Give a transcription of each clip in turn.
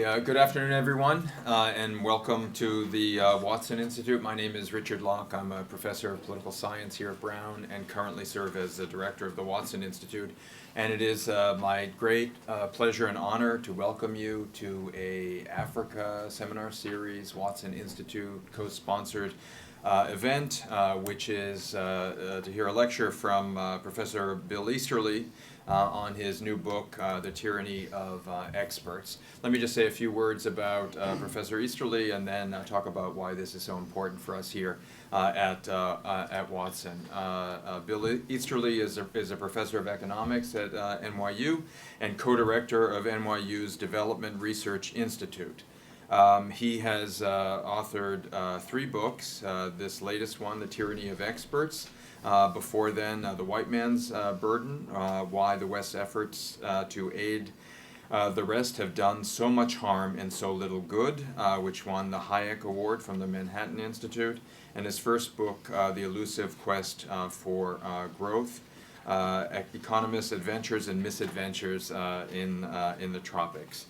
Good afternoon, everyone, and welcome to the Watson Institute. My name is Richard Locke. I'm a professor of political science here at Brown and currently serve as the director of the Watson Institute. And it is my great pleasure and honor to welcome you to a Africa seminar series, Watson Institute co-sponsored event, which is to hear a lecture from Professor Bill Easterly on his new book, The Tyranny of Experts. Let me just say a few words about Professor Easterly and then talk about why this is so important for us here at Watson. Bill Easterly is a professor of economics at NYU and co-director of NYU's Development Research Institute. He has authored 3 books, this latest one, The Tyranny of Experts. Before then, The White Man's Burden, Why the West's Efforts to Aid the Rest Have Done So Much Harm and So Little Good, which won the Hayek Award from the Manhattan Institute, and his first book, The Elusive Quest for Growth, Economists' Adventures and Misadventures in the Tropics.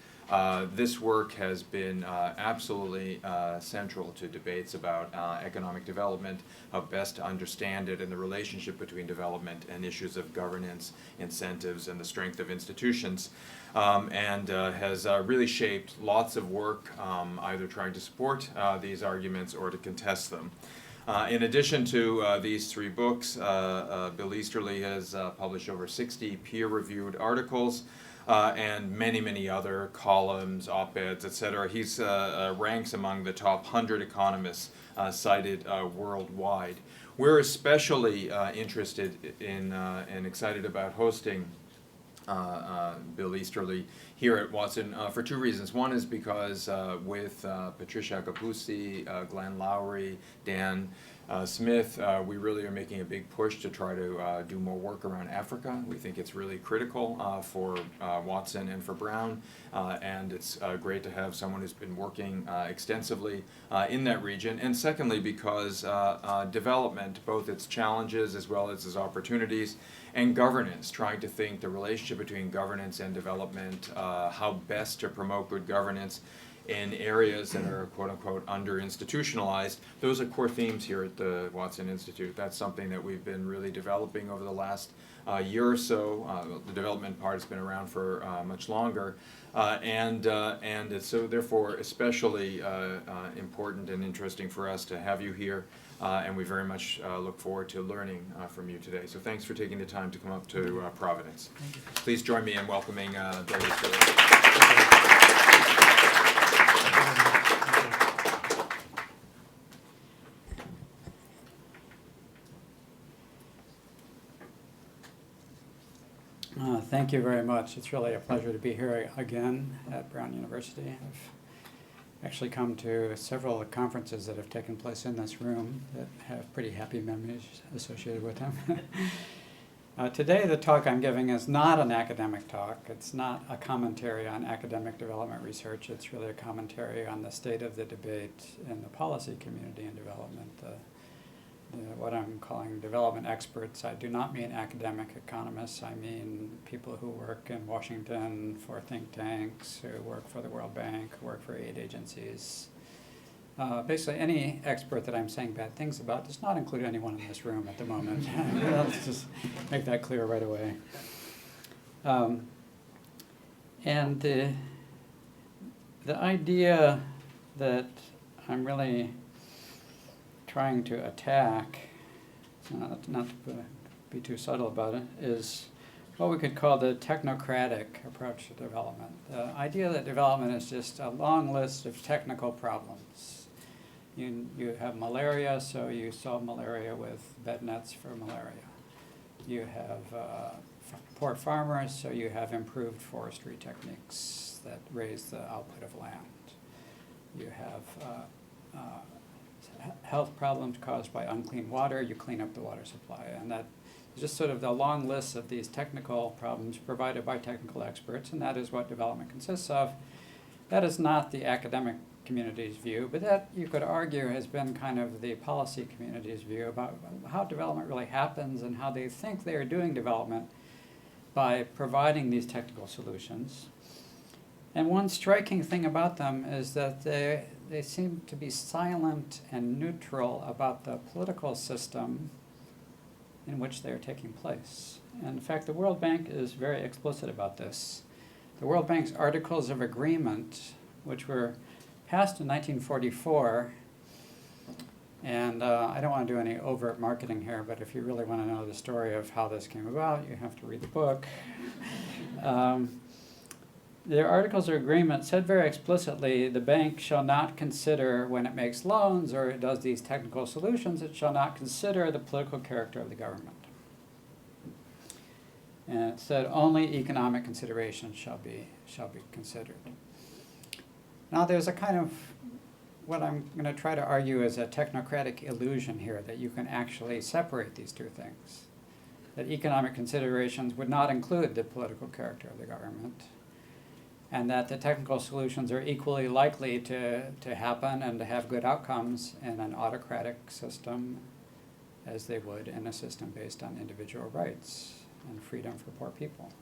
This work has been absolutely central to debates about economic development, how best to understand it, and the relationship between development and issues of governance, incentives, and the strength of institutions, and has really shaped lots of work either trying to support these arguments or to contest them. In addition to these 3 books, Bill Easterly has published over 60 peer-reviewed articles, and many other columns, op-eds, etc. He's ranks among the top 100 economists cited worldwide. We're especially interested in and excited about hosting Bill Easterly here at Watson for 2 reasons. One is because with Patricia Capuzzi, Glenn Lowry, Dan Smith, we really are making a big push to try to do more work around Africa. We think it's really critical for Watson and for Brown, and it's great to have someone who's been working extensively in that region. And secondly, because development, both its challenges as well as its opportunities, and governance, trying to think the relationship between governance and development, how best to promote good governance in areas that are quote-unquote under-institutionalized. Those are core themes here at the Watson Institute. That's something that we've been really developing over the last year or so. The development part has been around for much longer, and it's so therefore especially important and interesting for us to have you here, and we very much look forward to learning from you today. So thanks for taking the time to come up to Providence. Please join me in welcoming Bill Easterly. Thank you very much. It's really a pleasure to be here again at Brown University. I've actually come to several conferences that have taken place in this room that have pretty happy memories associated with them. Today the talk I'm giving is not an academic talk. It's not a commentary on academic development research. It's really a commentary on the state of the debate in the policy community and development. What I'm calling development experts. I do not mean academic economists. I mean people who work in Washington for think tanks, who work for the World Bank, who work for aid agencies. Basically any expert that I'm saying bad things about does not include anyone in this room at the moment. Let's just make that clear right away. And the idea that I'm really trying to attack, not to be too subtle about it, is what we could call the technocratic approach to development. The idea that development is just a long list of technical problems. You have malaria, so you solve malaria with bed nets for malaria. You have poor farmers, so you have improved forestry techniques that raise the output of land. You have health problems caused by unclean water, you clean up the water supply. And that is just sort of the long list of these technical problems provided by technical experts, and that is what development consists of. That is not the academic community's view, but that, you could argue, has been kind of the policy community's view about how development really happens and how they think they are doing development by providing these technical solutions. And one striking thing about them is that they seem to be silent and neutral about the political system in which they are taking place. And in fact, the World Bank is very explicit about this. The World Bank's Articles of Agreement, which were passed in 1944, and I don't want to do any overt marketing here, but if you really want to know the story of how this came about, you have to read the book. Their Articles of Agreement said very explicitly, the bank shall not consider, when it makes loans or it does these technical solutions, it shall not consider the political character of the government. And it said only economic considerations shall be considered. Now there's a kind of, what I'm going to try to argue is a technocratic illusion here, that you can actually separate these two things. That economic considerations would not include the political character of the government, and that the technical solutions are equally likely to happen and to have good outcomes in an autocratic system as they would in a system based on individual rights and freedom for poor people.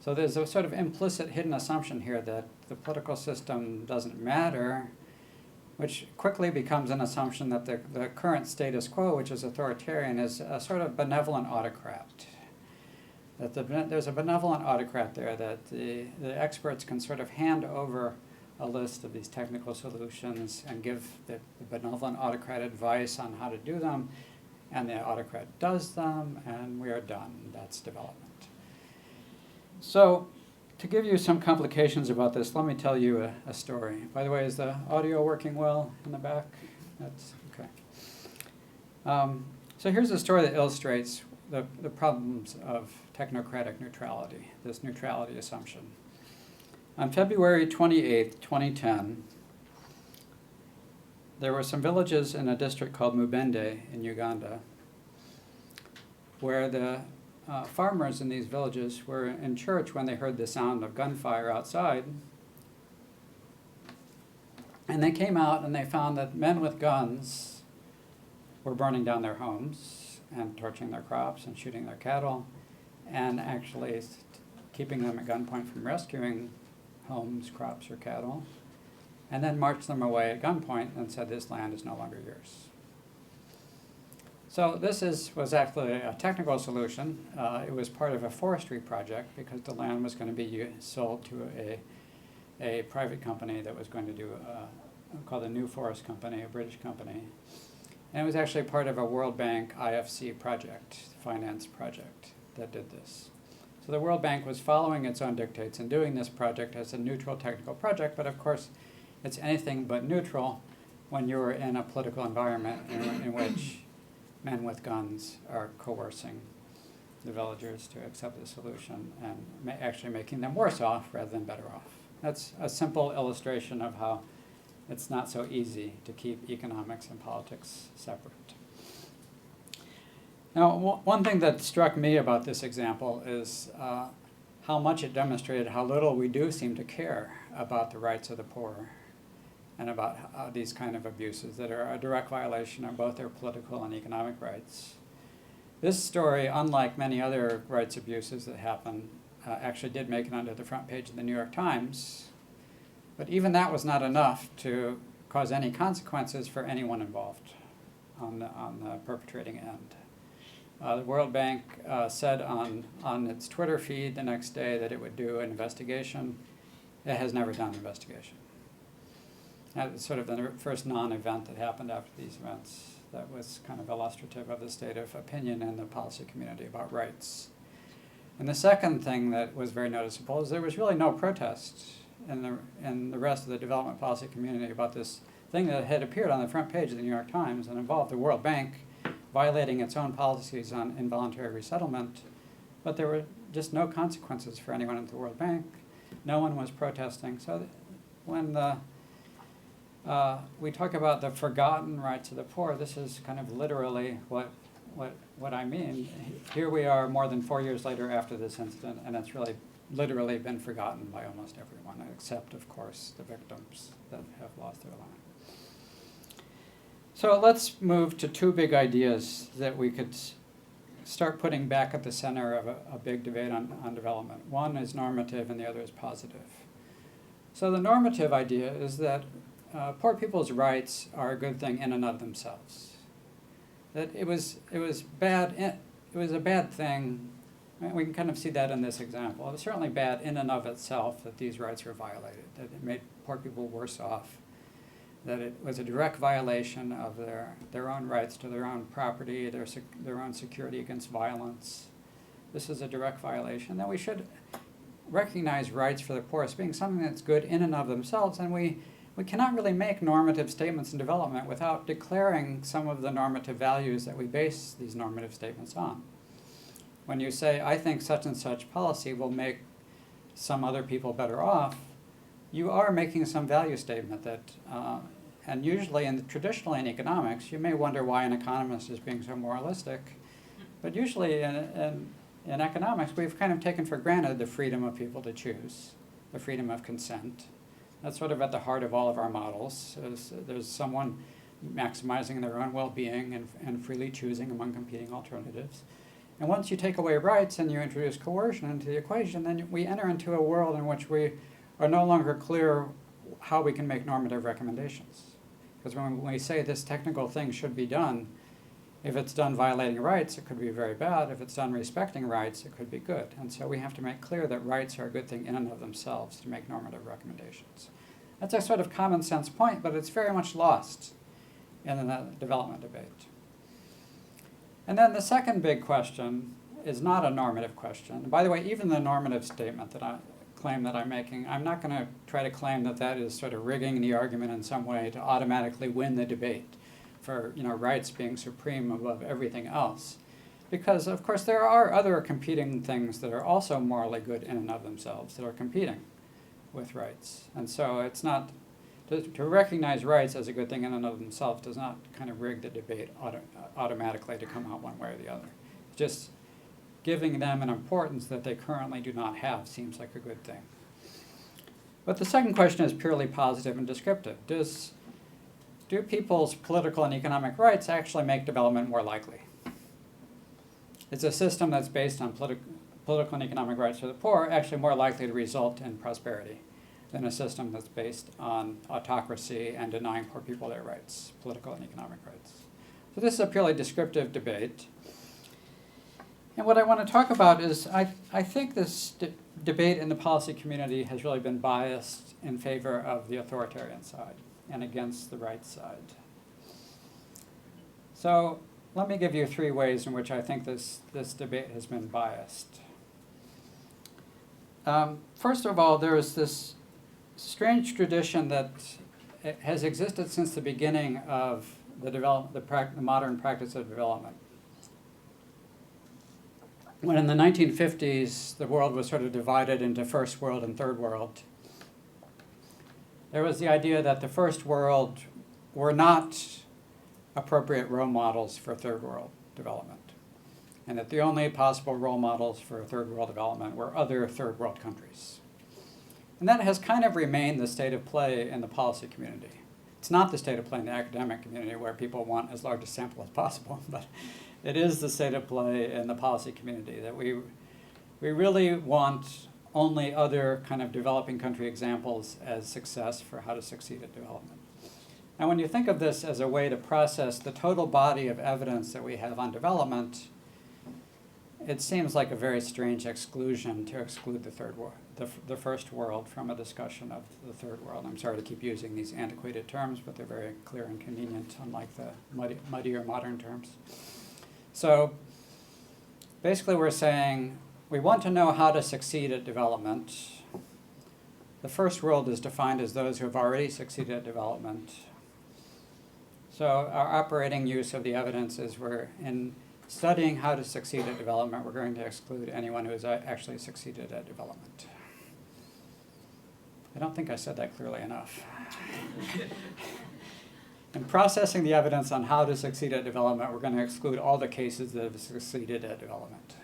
So there's a sort of implicit hidden assumption here that the political system doesn't matter, which quickly becomes an assumption that the current status quo, which is authoritarian, is a sort of benevolent autocrat. That there's a benevolent autocrat there, that the experts can sort of hand over a list of these technical solutions and give the benevolent autocrat advice on how to do them, and the autocrat does them, and we are done. That's development. So, to give you some complications about this, let me tell you a story. By the way, is the audio working well in the back? That's okay. So here's a story that illustrates the problems of technocratic neutrality, this neutrality assumption. On February 28th, 2010, there were some villages in a district called Mubende in Uganda where the farmers in these villages were in church when they heard the sound of gunfire outside. And they came out and they found that men with guns were burning down their homes and torching their crops and shooting their cattle and actually keeping them at gunpoint from rescuing homes, crops, or cattle, and then marched them away at gunpoint and said, this land is no longer yours. So this was actually a technical solution. It was part of a forestry project because the land was going to be sold to a private company that was going to do called the New Forest Company, a British company. And it was actually part of a World Bank IFC project, finance project, that did this. So the World Bank was following its own dictates and doing this project as a neutral technical project, but of course it's anything but neutral when you're in a political environment in which men with guns are coercing the villagers to accept the solution and actually making them worse off rather than better off. That's a simple illustration of how it's not so easy to keep economics and politics separate. Now, one thing that struck me about this example is how much it demonstrated how little we do seem to care about the rights of the poor and about these kind of abuses that are a direct violation of both their political and economic rights. This story, unlike many other rights abuses that happen, actually did make it onto the front page of the New York Times. But even that was not enough to cause any consequences for anyone involved on the perpetrating end. The World Bank said on its Twitter feed the next day that it would do an investigation. It has never done an investigation. That was sort of the first non-event that happened after these events that was kind of illustrative of the state of opinion in the policy community about rights. And the second thing that was very noticeable is there was really no protest in the rest of the development policy community about this thing that had appeared on the front page of the New York Times and involved the World Bank violating its own policies on involuntary resettlement. But there were just no consequences for anyone at the World Bank. No one was protesting. So when we talk about the forgotten rights of the poor, this is kind of literally what I mean. Here we are more than 4 years later after this incident, and it's really literally been forgotten by almost everyone, except, of course, the victims that have lost their life. So let's move to two big ideas that we could start putting back at the center of a big debate on development. One is normative and the other is positive. So the normative idea is that poor people's rights are a good thing in and of themselves. That it was bad. It was a bad thing. We can kind of see that in this example. It was certainly bad in and of itself that these rights were violated. That it made poor people worse off. That it was a direct violation of their own rights to their own property, their own security against violence. This is a direct violation. That we should recognize rights for the poor as being something that's good in and of themselves, and we cannot really make normative statements in development without declaring some of the normative values that we base these normative statements on. When you say, I think such and such policy will make some other people better off, you are making some value statement that, and usually traditionally in economics, you may wonder why an economist is being so moralistic, but usually in economics, we've kind of taken for granted the freedom of people to choose, the freedom of consent. That's sort of at the heart of all of our models. There's someone maximizing their own well-being and freely choosing among competing alternatives. And once you take away rights and you introduce coercion into the equation, then we enter into a world in which we are no longer clear how we can make normative recommendations. Because when we say this technical thing should be done, if it's done violating rights, it could be very bad. If it's done respecting rights, it could be good. And so we have to make clear that rights are a good thing in and of themselves to make normative recommendations. That's a sort of common sense point, but it's very much lost in the development debate. And then the second big question is not a normative question. And by the way, even the normative statement claim that I'm making, I'm not going to try to claim that that is sort of rigging the argument in some way to automatically win the debate for rights being supreme above everything else. Because, of course, there are other competing things that are also morally good in and of themselves that are competing with rights. And so it's not, to recognize rights as a good thing in and of themselves does not kind of rig the debate automatically to come out one way or the other. Just giving them an importance that they currently do not have seems like a good thing. But the second question is purely positive and descriptive. Do people's political and economic rights actually make development more likely? Is a system that's based on political and economic rights for the poor actually more likely to result in prosperity than a system that's based on autocracy and denying poor people their rights, political and economic rights? So this is a purely descriptive debate. And what I want to talk about is I think this debate in the policy community has really been biased in favor of the authoritarian side and against the right side. So let me give you 3 ways in which I think this debate has been biased. First of all, there is this strange tradition that has existed since the beginning of the modern practice of development. When in the 1950s, the world was sort of divided into first world and third world, there was the idea that the first world were not appropriate role models for third world development, and that the only possible role models for third world development were other third world countries. And that has kind of remained the state of play in the policy community. It's not the state of play in the academic community where people want as large a sample as possible, but it is the state of play in the policy community that we really want only other kind of developing country examples as success for how to succeed at development. Now, when you think of this as a way to process the total body of evidence that we have on development, it seems like a very strange exclusion to exclude the third world, the first world from a discussion of the third world. I'm sorry to keep using these antiquated terms, but they're very clear and convenient, unlike the muddier modern terms. So basically we're saying we want to know how to succeed at development. The first world is defined as those who have already succeeded at development. So our operating use of the evidence is we're in studying how to succeed at development, we're going to exclude anyone who has actually succeeded at development. I don't think I said that clearly enough. In processing the evidence on how to succeed at development, we're going to exclude all the cases that have succeeded at development.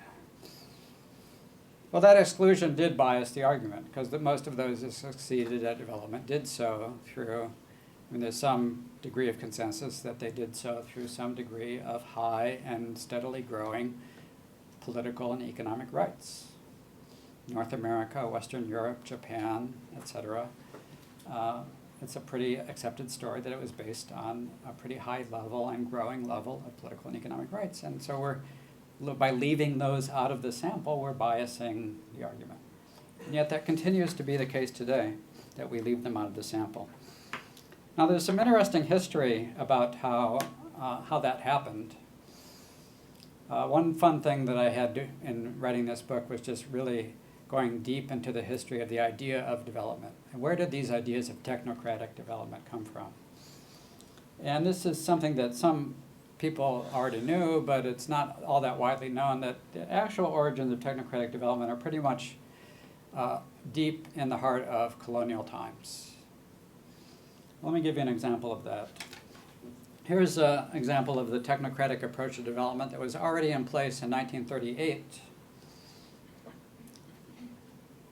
Well, that exclusion did bias the argument, because most of those who succeeded at development did so through, there's some degree of consensus that they did so through some degree of high and steadily growing political and economic rights. North America, Western Europe, Japan, etc., it's a pretty accepted story that it was based on a pretty high level and growing level of political and economic rights. And so by leaving those out of the sample, we're biasing the argument. And yet that continues to be the case today, that we leave them out of the sample. Now there's some interesting history about how that happened. One fun thing that I had in writing this book was just really going deep into the history of the idea of development. And where did these ideas of technocratic development come from? And this is something that some people already knew, but it's not all that widely known, that the actual origins of technocratic development are pretty much deep in the heart of colonial times. Let me give you an example of that. Here's an example of the technocratic approach to development that was already in place in 1938.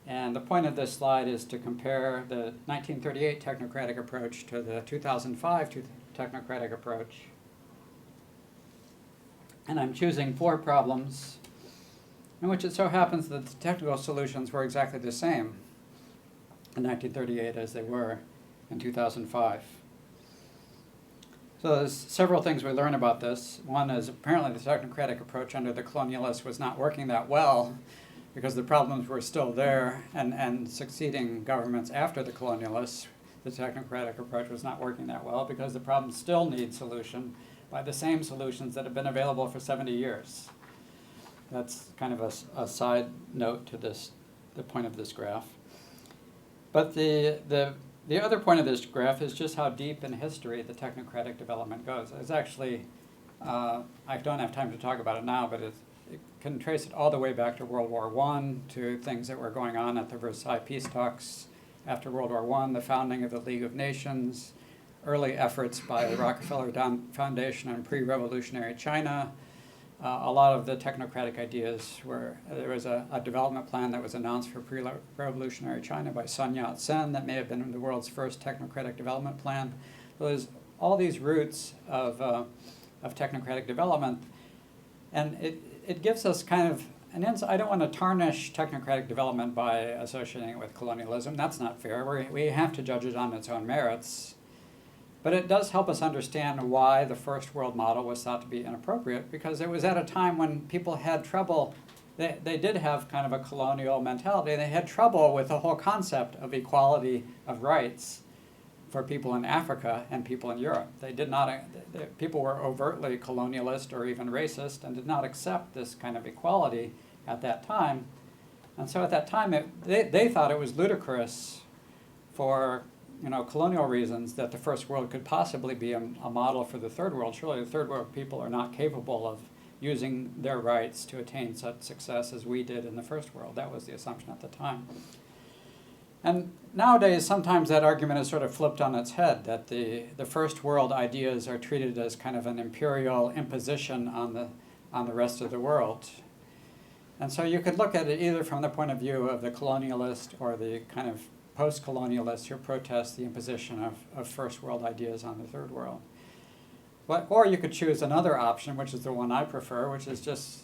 And the point of this slide is to compare the 1938 technocratic approach to the 2005 technocratic approach. And I'm choosing 4 problems in which it so happens that the technical solutions were exactly the same in 1938 as they were in 2005. So there's several things we learn about this. One is apparently the technocratic approach under the colonialists was not working that well because the problems were still there, and succeeding governments after the colonialists, the technocratic approach was not working that well because the problems still need solution by the same solutions that have been available for 70 years. That's kind of a side note to this, the point of this graph. But the other point of this graph is just how deep in history the technocratic development goes. It's actually, I don't have time to talk about it now, but it can trace it all the way back to World War I, to things that were going on at the Versailles peace talks after World War I, the founding of the League of Nations, early efforts by the Rockefeller Foundation in pre-revolutionary China. A lot of the technocratic ideas were, there was a development plan that was announced for pre-revolutionary China by Sun Yat-sen that may have been the world's first technocratic development plan. So there's all these roots of technocratic development, and it gives us kind of an insight. I don't want to tarnish technocratic development by associating it with colonialism. That's not fair. We have to judge it on its own merits. But it does help us understand why the first world model was thought to be inappropriate, because it was at a time when people had trouble. They did have kind of a colonial mentality. They had trouble with the whole concept of equality of rights for people in Africa and people in Europe. They did not, people were overtly colonialist or even racist and did not accept this kind of equality at that time. And so at that time, they thought it was ludicrous for colonial reasons that the first world could possibly be a model for the third world. Surely the third world people are not capable of using their rights to attain such success as we did in the first world. That was the assumption at the time. And nowadays, sometimes that argument is sort of flipped on its head, that the first world ideas are treated as kind of an imperial imposition on the rest of the world. And so you could look at it either from the point of view of the colonialist or the kind of post-colonialists who protest the imposition of first world ideas on the third world. Or you could choose another option, which is the one I prefer, which is just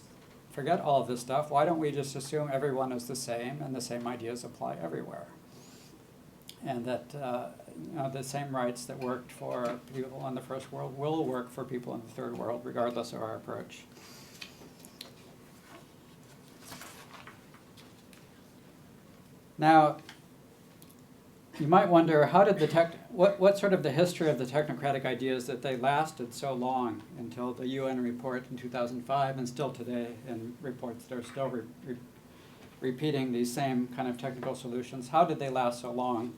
forget all of this stuff. Why don't we just assume everyone is the same and the same ideas apply everywhere? And that the same rights that worked for people in the first world will work for people in the third world, regardless of our approach. Now, you might wonder, how did what's sort of the history of the technocratic ideas that they lasted so long until the UN report in 2005 and still today in reports that are still repeating these same kind of technical solutions? How did they last so long?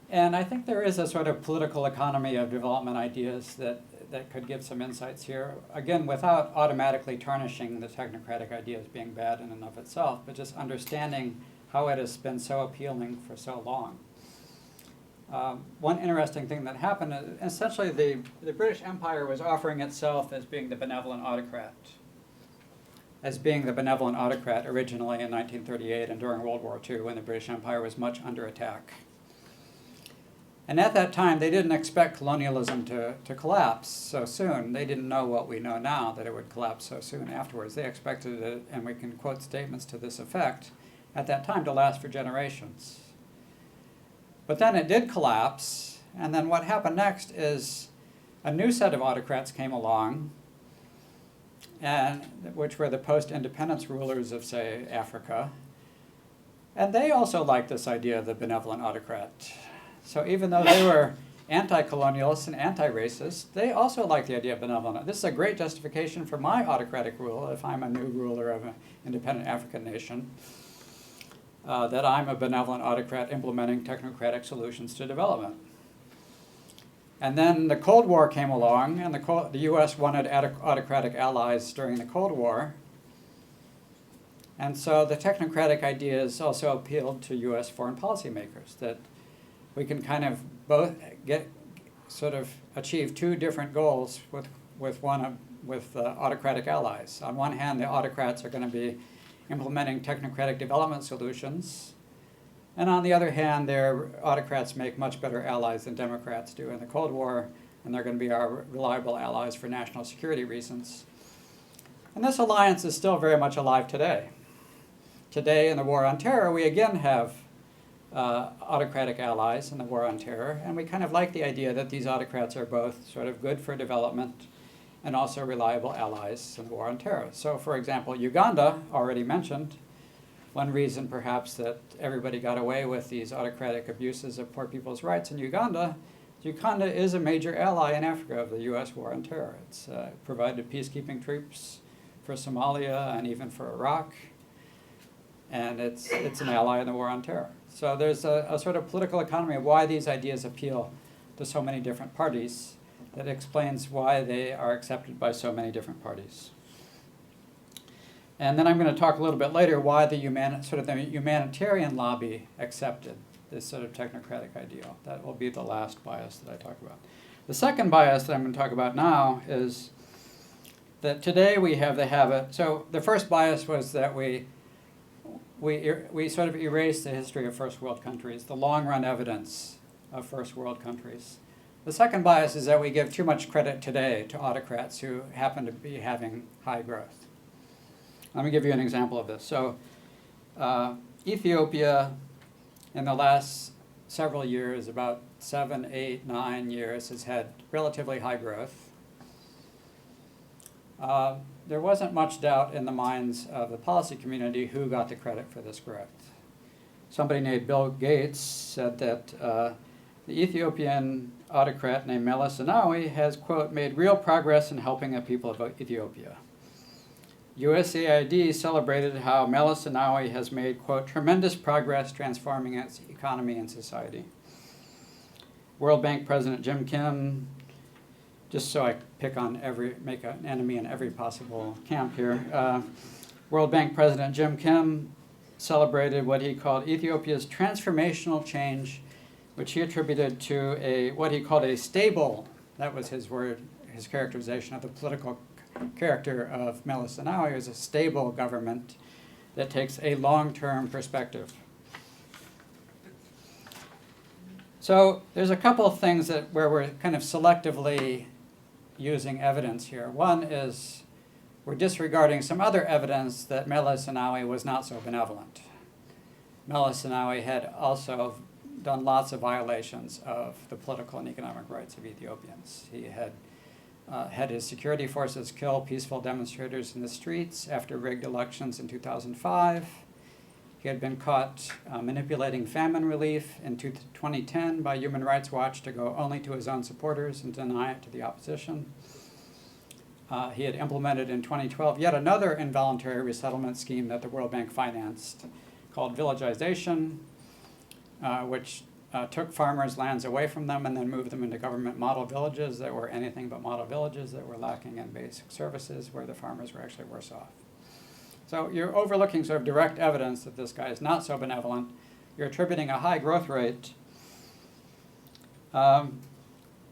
And I think there is a sort of political economy of development ideas that could give some insights here. Again, without automatically tarnishing the technocratic ideas being bad in and of itself, but just understanding how it has been so appealing for so long. One interesting thing that happened, essentially the British Empire was offering itself as being the benevolent autocrat. Originally in 1938 and during World War II, when the British Empire was much under attack. And at that time, they didn't expect colonialism to collapse so soon. They didn't know what we know now, that it would collapse so soon afterwards. They expected it, and we can quote statements to this effect, at that time to last for generations. But then it did collapse, and then what happened next is a new set of autocrats came along, and which were the post-independence rulers of, say, Africa. And they also liked this idea of the benevolent autocrat. So even though they were anti-colonialists and anti-racist, they also liked the idea of benevolent. This is a great justification for my autocratic rule if I'm a new ruler of an independent African nation, that I'm a benevolent autocrat implementing technocratic solutions to development. And then the Cold War came along, and the US wanted autocratic allies during the Cold War. And so the technocratic ideas also appealed to US foreign policy makers, that we can kind of both achieve two different goals with autocratic allies. On one hand, the autocrats are going to be implementing technocratic development solutions, and on the other hand, their autocrats make much better allies than Democrats do in the Cold War, and they're going to be our reliable allies for national security reasons. And this alliance is still very much alive today. Today, in the War on Terror, we again have autocratic allies in the War on Terror, and we kind of like the idea that these autocrats are both sort of good for development and also reliable allies in the War on Terror. So, for example, Uganda, already mentioned, one reason perhaps that everybody got away with these autocratic abuses of poor people's rights in Uganda is a major ally in Africa of the US War on Terror. It's provided peacekeeping troops for Somalia and even for Iraq, and it's an ally in the War on Terror. So there's a sort of political economy of why these ideas appeal to so many different parties that explains why they are accepted by so many different parties. And then I'm going to talk a little bit later why the humanitarian lobby accepted this sort of technocratic ideal. That will be the last bias that I talk about. The second bias that I'm going to talk about now is that today we have the habit. So the first bias was that we sort of erased the history of first world countries, the long-run evidence of first world countries. The second bias is that we give too much credit today to autocrats who happen to be having high growth. Let me give you an example of this. So Ethiopia, in the last several years, about 7, 8, 9 years, has had relatively high growth. There wasn't much doubt in the minds of the policy community who got the credit for this growth. Somebody named Bill Gates said that the Ethiopian autocrat named Meles Zenawi has, quote, made real progress in helping the people of Ethiopia. USAID celebrated how Meles Zenawi has made, quote, tremendous progress transforming its economy and society. World Bank President Jim Kim, just so I make an enemy in every possible camp here. World Bank President Jim Kim celebrated what he called Ethiopia's transformational change, which he attributed to what he called a stable, that was his word, his characterization of the political character of Meles Zenawi, as a stable government that takes a long-term perspective. So there's a couple of things where we're kind of selectively using evidence here. One is we're disregarding some other evidence that Meles Zenawi was not so benevolent. Meles Zenawi had also done lots of violations of the political and economic rights of Ethiopians. He had had his security forces kill peaceful demonstrators in the streets after rigged elections in 2005. He had been caught manipulating famine relief in 2010 by Human Rights Watch to go only to his own supporters and deny it to the opposition. He had implemented in 2012 yet another involuntary resettlement scheme that the World Bank financed called villagization, which took farmers' lands away from them and then moved them into government model villages that were anything but model villages, that were lacking in basic services, where the farmers were actually worse off. So you're overlooking sort of direct evidence that this guy is not so benevolent. You're attributing a high growth rate. And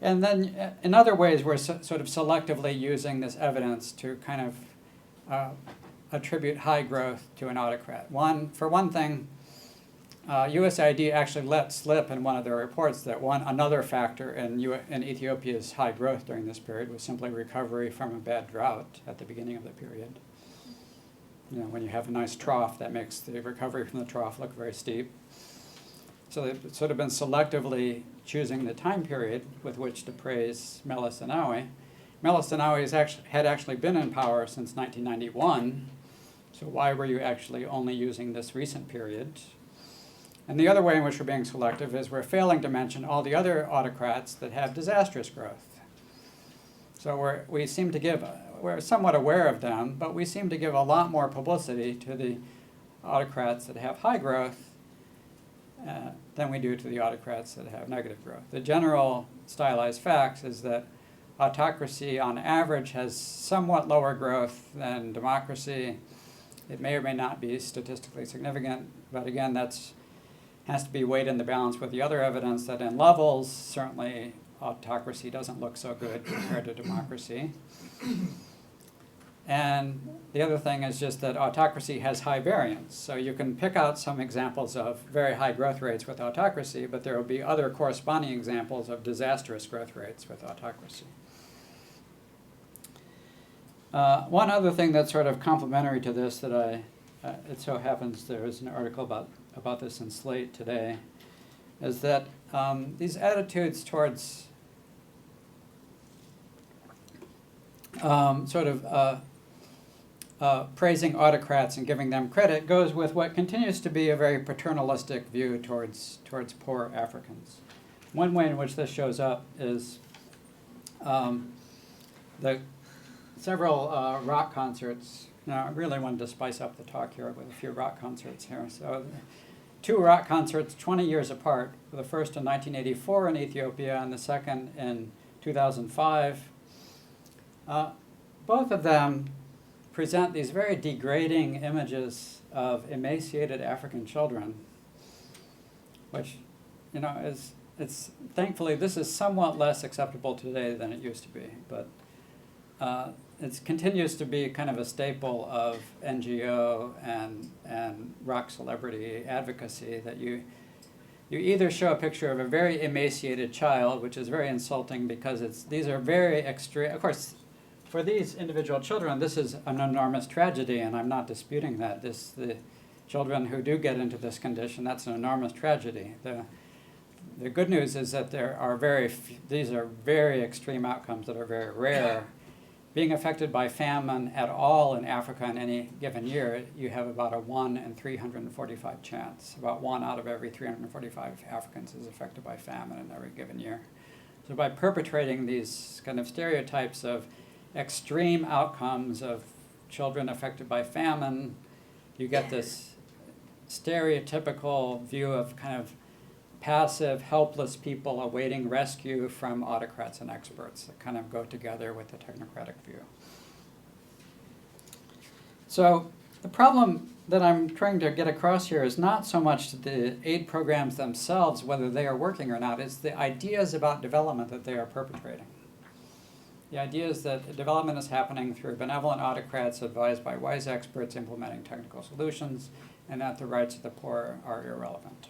then in other ways, we're sort of selectively using this evidence to kind of attribute high growth to an autocrat. For one thing, USAID actually let slip in one of their reports that another factor in Ethiopia's high growth during this period was simply recovery from a bad drought at the beginning of the period. You know, when you have a nice trough, that makes the recovery from the trough look very steep. So they've sort of been selectively choosing the time period with which to praise Meles Zenawi. Meles Zenawi had actually been in power since 1991, so why were you actually only using this recent period? And the other way in which we're being selective is we're failing to mention all the other autocrats that have disastrous growth. So we're somewhat aware of them, but we seem to give a lot more publicity to the autocrats that have high growth than we do to the autocrats that have negative growth. The general stylized facts is that autocracy on average has somewhat lower growth than democracy. It may or may not be statistically significant, but again, that's has to be weighed in the balance with the other evidence that in levels, certainly autocracy doesn't look so good compared to democracy. And the other thing is just that autocracy has high variance. So you can pick out some examples of very high growth rates with autocracy, but there will be other corresponding examples of disastrous growth rates with autocracy. One other thing that's sort of complementary to this that it so happens there was an article about this in Slate today, is that these attitudes towards praising autocrats and giving them credit goes with what continues to be a very paternalistic view towards poor Africans. One way in which this shows up is the several rock concerts. Now, I really wanted to spice up the talk here with a few rock concerts here. So, 2 rock concerts 20 years apart, the first in 1984 in Ethiopia and the second in 2005. Both of them present these very degrading images of emaciated African children, which, it's thankfully this is somewhat less acceptable today than it used to be, but it continues to be kind of a staple of NGO and rock celebrity advocacy that you either show a picture of a very emaciated child, which is very insulting because these are very extreme. Of course, for these individual children, this is an enormous tragedy, and I'm not disputing that. The children who do get into this condition, that's an enormous tragedy. The good news is that these are very extreme outcomes that are very rare. Being affected by famine at all in Africa in any given year, you have about a 1 in 345 chance. About 1 out of every 345 Africans is affected by famine in every given year. So by perpetrating these kind of stereotypes of extreme outcomes of children affected by famine, you get this stereotypical view of kind of passive, helpless people awaiting rescue from autocrats and experts that kind of go together with the technocratic view. So the problem that I'm trying to get across here is not so much the aid programs themselves, whether they are working or not, it's the ideas about development that they are perpetrating. The idea is that development is happening through benevolent autocrats advised by wise experts implementing technical solutions, and that the rights of the poor are irrelevant.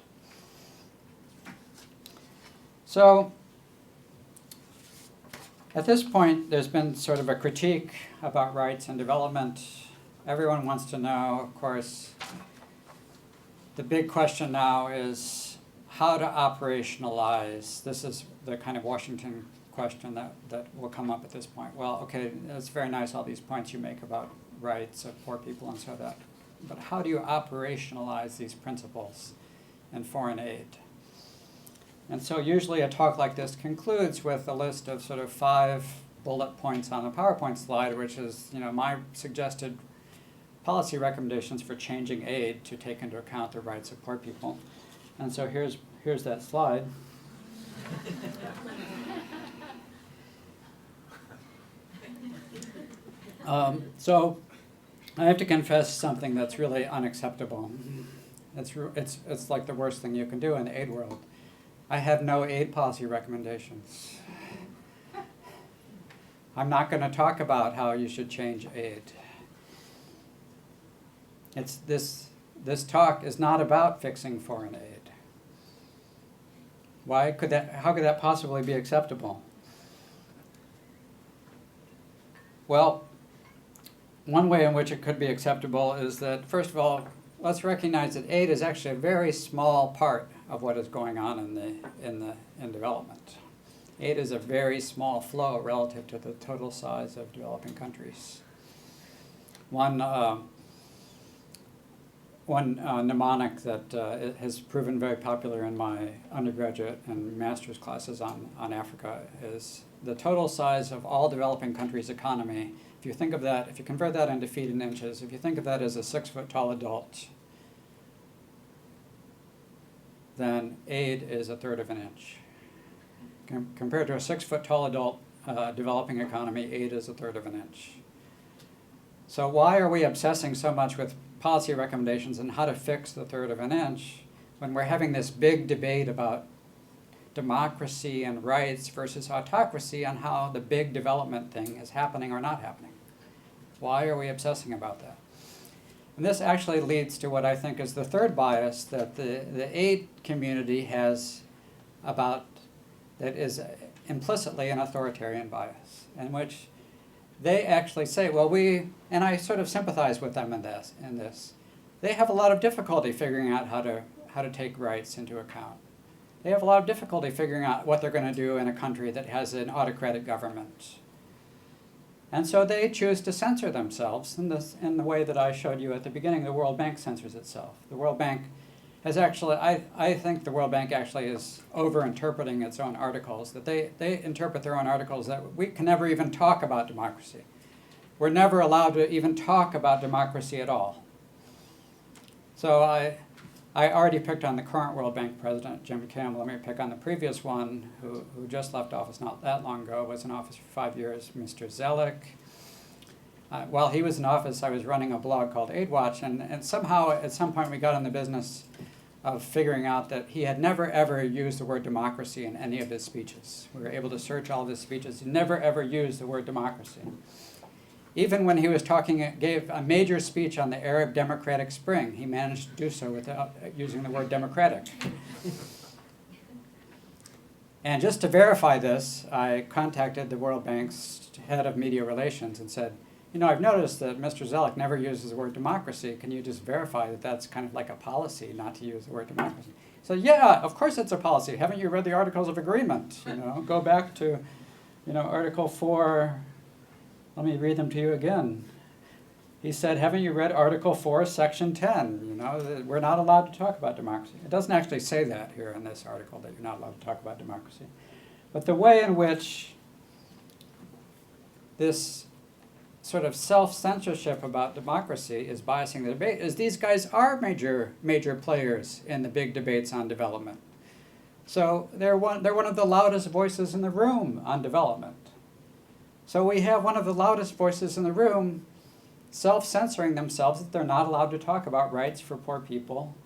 So at this point, there's been sort of a critique about rights and development. Everyone wants to know, of course, the big question now is how to operationalize. This is the kind of Washington question that will come up at this point. Well, okay, that's very nice, all these points you make about rights of poor people and so that, but how do you operationalize these principles in foreign aid? And so usually a talk like this concludes with a list of sort of 5 bullet points on a PowerPoint slide, which is, my suggested policy recommendations for changing aid to take into account the rights of poor people. And so here's that slide. So I have to confess something that's really unacceptable. It's like the worst thing you can do in the aid world. I have no aid policy recommendations. I'm not going to talk about how you should change aid. This talk is not about fixing foreign aid. How could that possibly be acceptable? Well, one way in which it could be acceptable is that, first of all, let's recognize that aid is actually a very small part of what is going on in development. Aid is a very small flow relative to the total size of developing countries. One mnemonic that has proven very popular in my undergraduate and master's classes on Africa is the total size of all developing countries' economy. If you think of that, if you convert that into feet and inches, if you think of that as a 6-foot-tall adult, then aid is 1/3 of an inch. Compared to a 6-foot-tall adult developing economy, aid is 1/3 of an inch. So why are we obsessing so much with policy recommendations on how to fix the 1/3 of an inch when we're having this big debate about democracy and rights versus autocracy on how the big development thing is happening or not happening? Why are we obsessing about that? And this actually leads to what I think is the third bias that the aid community has about, that is implicitly an authoritarian bias, in which they actually say, well, and I sort of sympathize with them in this, they have a lot of difficulty figuring out how to take rights into account. They have a lot of difficulty figuring out what they're going to do in a country that has an autocratic government. And so they choose to censor themselves in the way that I showed you at the beginning. The World Bank censors itself. The World Bank has actually, I think the World Bank actually is over-interpreting its own articles, that they interpret their own articles that we can never even talk about democracy. We're never allowed to even talk about democracy at all. So I already picked on the current World Bank president, Jim Kim. Let me pick on the previous one, who just left office not that long ago, was in office for 5 years, Mr. Zellick. While he was in office, I was running a blog called Aid Watch, and somehow at some point we got in the business of figuring out that he had never ever used the word democracy in any of his speeches. We were able to search all of his speeches. He never ever used the word democracy. Even when he was gave a major speech on the Arab Democratic Spring, he managed to do so without using the word democratic. And just to verify this, I contacted the World Bank's head of media relations and said, I've noticed that Mr. Zellick never uses the word democracy. Can you just verify that that's kind of like a policy not to use the word democracy? So yeah, of course it's a policy. Haven't you read the Articles of Agreement? Go back to, Article 4. Let me read them to you again. He said, haven't you read Article 4, Section 10? That we're not allowed to talk about democracy. It doesn't actually say that here in this article, that you're not allowed to talk about democracy. But the way in which this sort of self-censorship about democracy is biasing the debate is these guys are major players in the big debates on development. So they're one of the loudest voices in the room on development. So we have one of the loudest voices in the room self-censoring themselves that they're not allowed to talk about rights for poor people,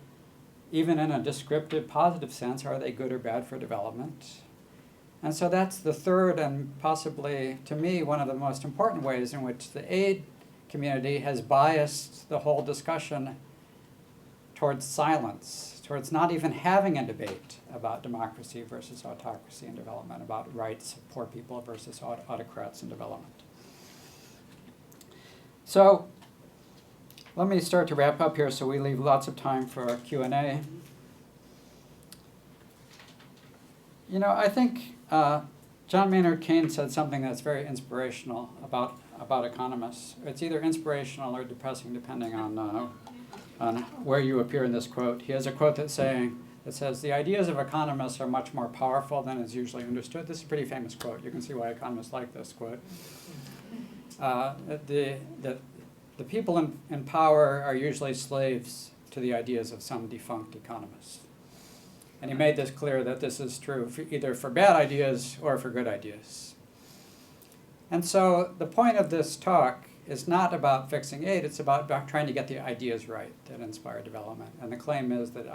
even in a descriptive, positive sense. Are they good or bad for development? And so that's the third and possibly, to me, one of the most important ways in which the aid community has biased the whole discussion towards silence, towards not even having a debate about democracy versus autocracy in development, about rights of poor people versus autocrats in development. So let me start to wrap up here so we leave lots of time for Q&A. I think John Maynard Keynes said something that's very inspirational about economists. It's either inspirational or depressing, depending on where you appear in this quote. He has a quote that says, the ideas of economists are much more powerful than is usually understood. This is a pretty famous quote. You can see why economists like this quote. The people in power are usually slaves to the ideas of some defunct economists. And he made this clear that this is true either for bad ideas or for good ideas. And so the point of this talk is not about fixing aid, it's about trying to get the ideas right that inspire development. And the claim is that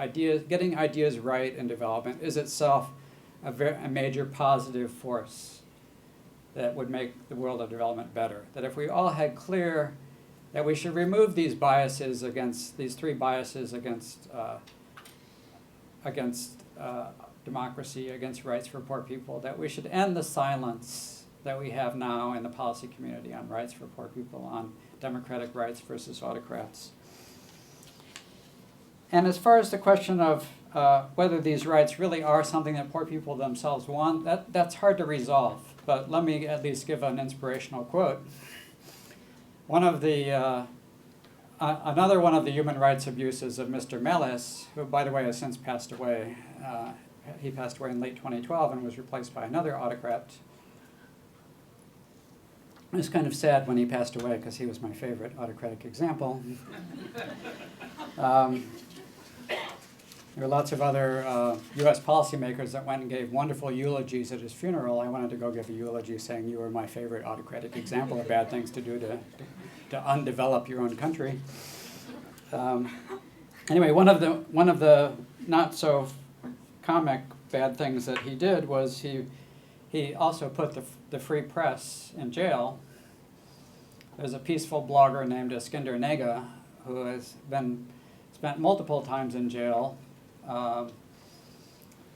getting ideas right in development is itself a major positive force that would make the world of development better. That if we all had clear that we should remove these biases these three biases against democracy, against rights for poor people, that we should end the silence that we have now in the policy community on rights for poor people, on democratic rights versus autocrats. And as far as the question of whether these rights really are something that poor people themselves want, that's hard to resolve. But let me at least give an inspirational quote. One of the another one of the human rights abuses of Mr. Meles, who, by the way, has since passed away. He passed away in late 2012 and was replaced by another autocrat. It was kind of sad when he passed away because he was my favorite autocratic example. There were lots of other U.S. policymakers that went and gave wonderful eulogies at his funeral. I wanted to go give a eulogy saying you were my favorite autocratic example of bad things to do to undevelop your own country. Anyway, one of the not so comic bad things that he did was he also put the free press in jail. There's a peaceful blogger named Eskinder Nega who has been spent multiple times in jail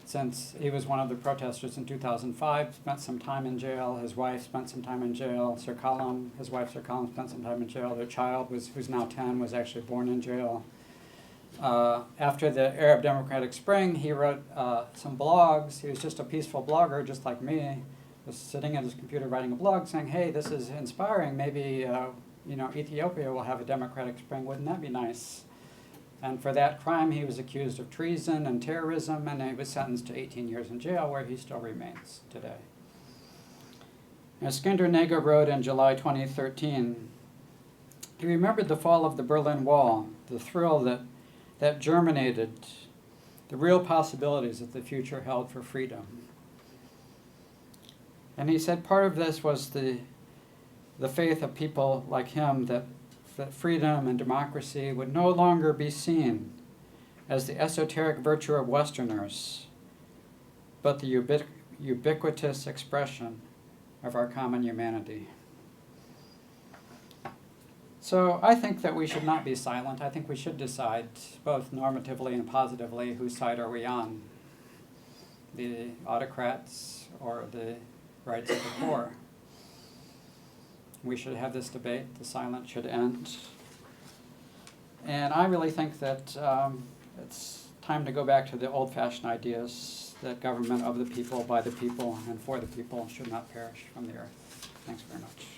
since he was one of the protesters in 2005, spent some time in jail. His wife spent some time in jail. His wife Sir Colin, spent some time in jail. Their child, who's now 10, was actually born in jail. After the Arab Democratic Spring, he wrote some blogs. He was just a peaceful blogger, just like me. Was sitting at his computer writing a blog saying, hey, this is inspiring. Maybe Ethiopia will have a democratic spring. Wouldn't that be nice? And for that crime, he was accused of treason and terrorism, and he was sentenced to 18 years in jail, where he still remains today. As Eskinder Nega wrote in July 2013, he remembered the fall of the Berlin Wall, the thrill that germinated the real possibilities that the future held for freedom. And he said part of this was the faith of people like him that freedom and democracy would no longer be seen as the esoteric virtue of Westerners, but the ubiquitous expression of our common humanity. So I think that we should not be silent. I think we should decide, both normatively and positively, whose side are we on, the autocrats or the rights of the poor. We should have this debate. The silence should end. And I really think that it's time to go back to the old-fashioned ideas that government of the people, by the people, and for the people should not perish from the earth. Thanks very much.